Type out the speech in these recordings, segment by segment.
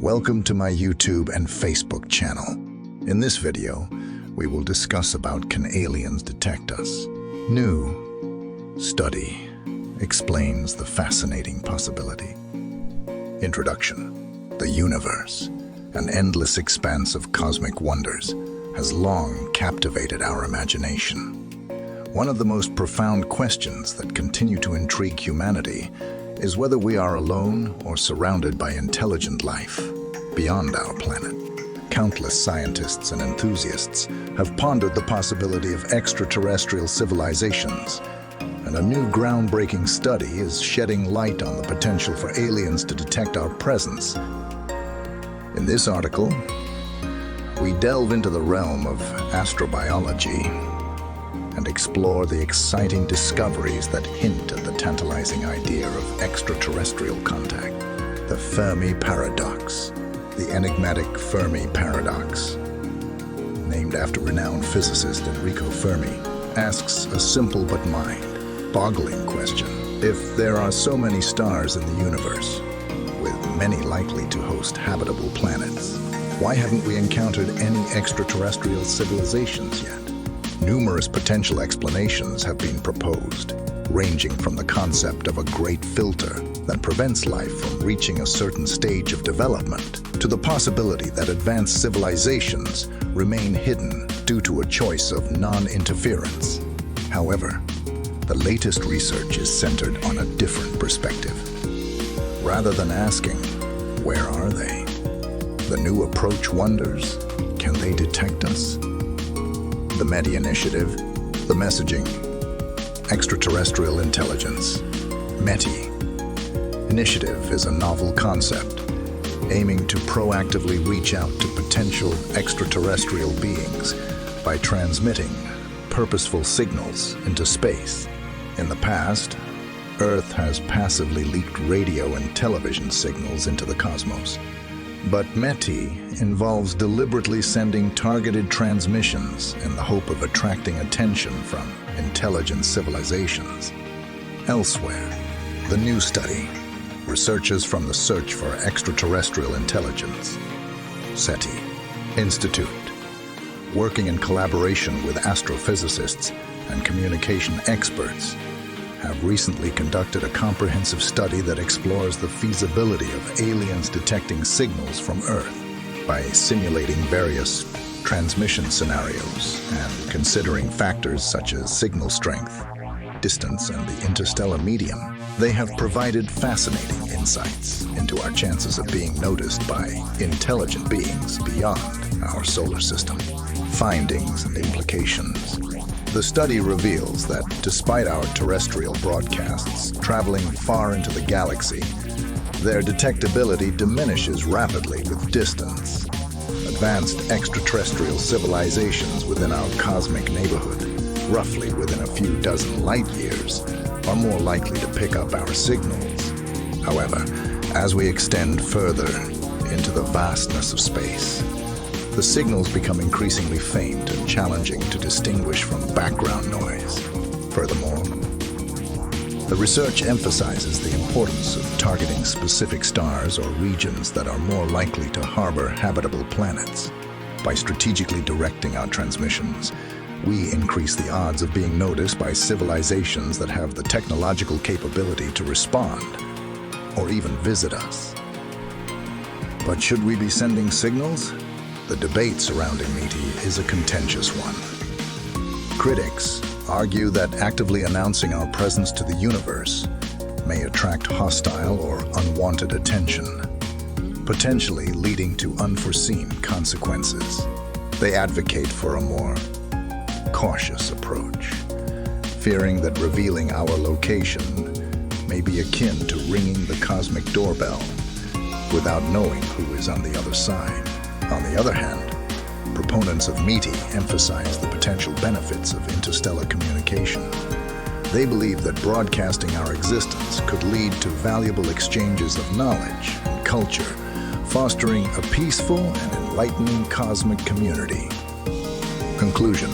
Welcome to my YouTube and Facebook channel. In this video, we will discuss about can aliens detect us? New study explains the fascinating possibility. Introduction. The universe, an endless expanse of cosmic wonders, has long captivated our imagination. One of the most profound questions that continue to intrigue humanity is whether we are alone or surrounded by intelligent life beyond our planet. Countless scientists and enthusiasts have pondered the possibility of extraterrestrial civilizations, and a new groundbreaking study is shedding light on the potential for aliens to detect our presence. In this article, we delve into the realm of astrobiology and explore the exciting discoveries that hint at the tantalizing idea of extraterrestrial contact. The Fermi Paradox. The enigmatic Fermi Paradox, named after renowned physicist Enrico Fermi, asks a simple but mind-boggling question. If there are so many stars in the universe, with many likely to host habitable planets, why haven't we encountered any extraterrestrial civilizations yet? Numerous potential explanations have been proposed, ranging from the concept of a great filter that prevents life from reaching a certain stage of development, to the possibility that advanced civilizations remain hidden due to a choice of non-interference. However, the latest research is centered on a different perspective. Rather than asking, where are they? The new approach wonders, can they detect us? The METI initiative, the messaging, extraterrestrial intelligence. METI initiative is a novel concept aiming to proactively reach out to potential extraterrestrial beings by transmitting purposeful signals into space. In the past, Earth has passively leaked radio and television signals into the cosmos. But METI involves deliberately sending targeted transmissions in the hope of attracting attention from intelligent civilizations. Elsewhere, the new study, researchers from the Search for Extraterrestrial Intelligence, SETI Institute, working in collaboration with astrophysicists and communication experts, have recently conducted a comprehensive study that explores the feasibility of aliens detecting signals from Earth by simulating various transmission scenarios and considering factors such as signal strength, distance, and the interstellar medium. They have provided fascinating insights into our chances of being noticed by intelligent beings beyond our solar system. Findings and implications. The study reveals that despite our terrestrial broadcasts traveling far into the galaxy, their detectability diminishes rapidly with distance. Advanced extraterrestrial civilizations within our cosmic neighborhood, roughly within a few dozen light years, are more likely to pick up our signals. However, as we extend further into the vastness of space, the signals become increasingly faint and challenging to distinguish from background noise. Furthermore, the research emphasizes the importance of targeting specific stars or regions that are more likely to harbor habitable planets. By strategically directing our transmissions, we increase the odds of being noticed by civilizations that have the technological capability to respond or even visit us. But should we be sending signals? The debate surrounding METI is a contentious one. Critics argue that actively announcing our presence to the universe may attract hostile or unwanted attention, potentially leading to unforeseen consequences. They advocate for a more cautious approach, fearing that revealing our location may be akin to ringing the cosmic doorbell without knowing who is on the other side. On the other hand, proponents of METI emphasize the potential benefits of interstellar communication. They believe that broadcasting our existence could lead to valuable exchanges of knowledge and culture, fostering a peaceful and enlightening cosmic community. Conclusion.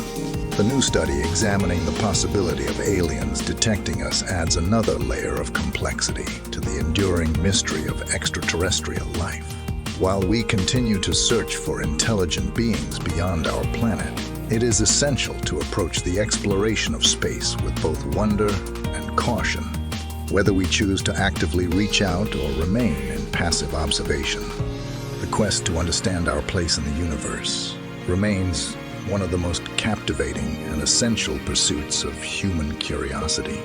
The new study examining the possibility of aliens detecting us adds another layer of complexity to the enduring mystery of extraterrestrial life. While we continue to search for intelligent beings beyond our planet, it is essential to approach the exploration of space with both wonder and caution, whether we choose to actively reach out or remain in passive observation. The quest to understand our place in the universe remains one of the most captivating and essential pursuits of human curiosity.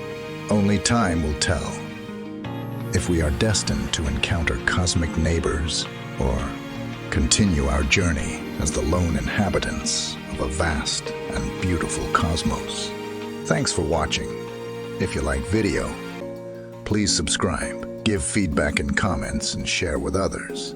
Only time will tell if we are destined to encounter cosmic neighbors or continue our journey as the lone inhabitants of a vast and beautiful cosmos. Thanks for watching. If you like video, please subscribe, give feedback in comments, and share with others.